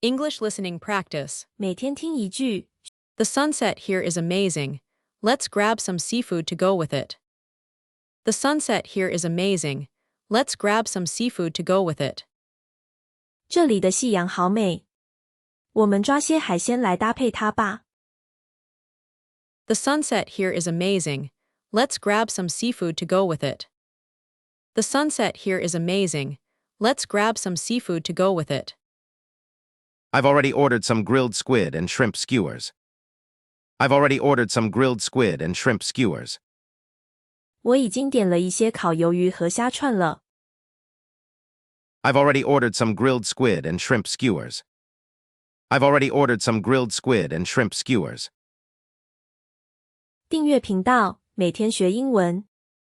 English listening practice. 每天听一句。 The sunset here is amazing. Let's grab some seafood to go with it. The sunset here is amazing. Let's grab some seafood to go with it. 这里的夕阳好美，我们抓些海鲜来搭配它吧。 The sunset here is amazing. Let's grab some seafood to go with it. The sunset here is amazing. Let's grab some seafood to go with it. I've already ordered some grilled squid and shrimp skewers. I've already ordered some grilled squid and shrimp skewers. 我已经点了一些烤鱿鱼和虾串了。 I've already ordered some grilled squid and shrimp skewers. I've already ordered some grilled squid and shrimp skewers. 订阅频道，每天学英文。